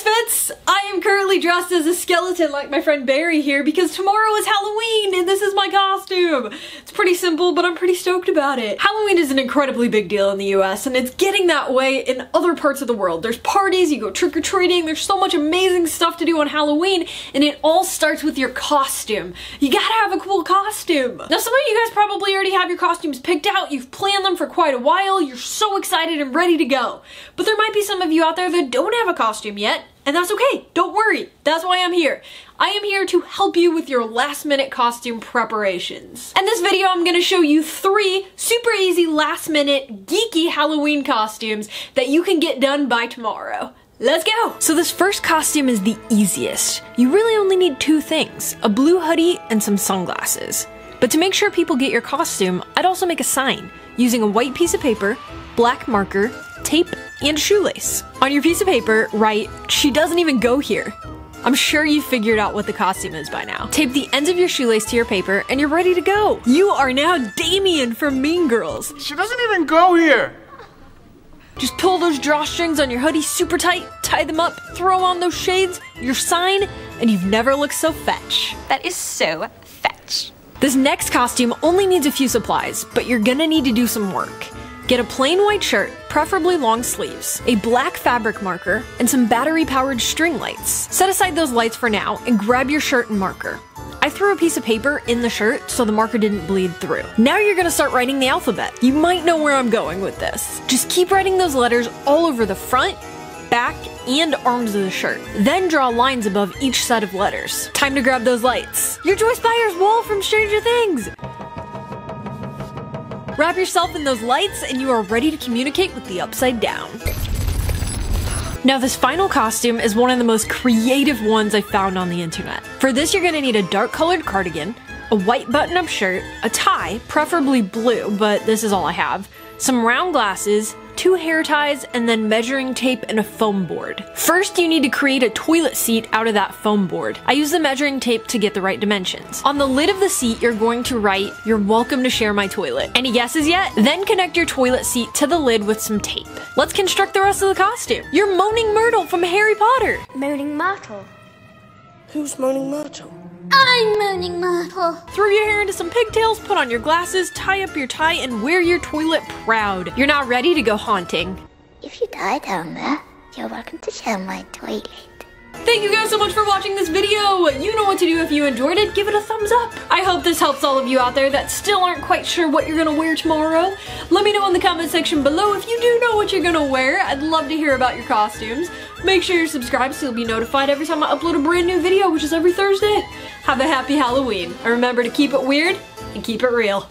Misfits! I am currently dressed as a skeleton like my friend Barry here because tomorrow is Halloween and this is my costume. It's pretty simple, but I'm pretty stoked about it. Halloween is an incredibly big deal in the US and it's getting that way in other parts of the world. There's parties, you go trick-or-treating, there's so much amazing stuff to do on Halloween, and it all starts with your costume. You gotta have a cool costume. Now some of you guys probably already have your costumes picked out, you've planned them for quite a while, you're so excited and ready to go. But there might be some of you out there that don't have a costume yet, and that's okay, don't worry. That's why I'm here. I am here to help you with your last minute costume preparations. In this video, I'm gonna show you 3 super easy last minute geeky Halloween costumes that you can get done by tomorrow. Let's go! So this first costume is the easiest. You really only need 2 things, a blue hoodie and some sunglasses. But to make sure people get your costume, I'd also make a sign using a white piece of paper, black marker, tape, and a shoelace. On your piece of paper, write, "She doesn't even go here." I'm sure you figured out what the costume is by now. Tape the ends of your shoelace to your paper and you're ready to go. You are now Damien from Mean Girls. She doesn't even go here. Just pull those drawstrings on your hoodie super tight, tie them up, throw on those shades, your sign, and you've never looked so fetch. That is so fetch. This next costume only needs a few supplies, but you're gonna need to do some work. Get a plain white shirt, preferably long sleeves, a black fabric marker, and some battery-powered string lights. Set aside those lights for now and grab your shirt and marker. I threw a piece of paper in the shirt so the marker didn't bleed through. Now you're gonna start writing the alphabet. You might know where I'm going with this. Just keep writing those letters all over the front, back, and arms of the shirt. Then draw lines above each set of letters. Time to grab those lights. You're Joyce Byers' wall from Stranger Things! Wrap yourself in those lights and you are ready to communicate with the Upside Down. Now this final costume is one of the most creative ones I found on the internet. For this you're gonna need a dark colored cardigan, a white button-up shirt, a tie, preferably blue, but this is all I have, some round glasses, 2 hair ties, and then measuring tape and a foam board. First, you need to create a toilet seat out of that foam board. I use the measuring tape to get the right dimensions. On the lid of the seat, you're going to write, "You're welcome to share my toilet." Any guesses yet? Then connect your toilet seat to the lid with some tape. Let's construct the rest of the costume. You're Moaning Myrtle from Harry Potter. Moaning Myrtle? Who's Moaning Myrtle? I'm Moaning Myrtle. Throw your hair into some pigtails, put on your glasses, tie up your tie, and wear your toilet proud. You're now ready to go haunting. If you die down there, you're welcome to share my toilet. Thank you guys so much for watching this video. You know what to do if you enjoyed it. Give it a thumbs up. I hope this helps all of you out there that still aren't quite sure what you're gonna wear tomorrow. Let me know in the comment section below if you do know what you're gonna wear. I'd love to hear about your costumes. Make sure you're subscribed so you'll be notified every time I upload a brand new video, which is every Thursday. Have a happy Halloween. And remember to keep it weird and keep it real.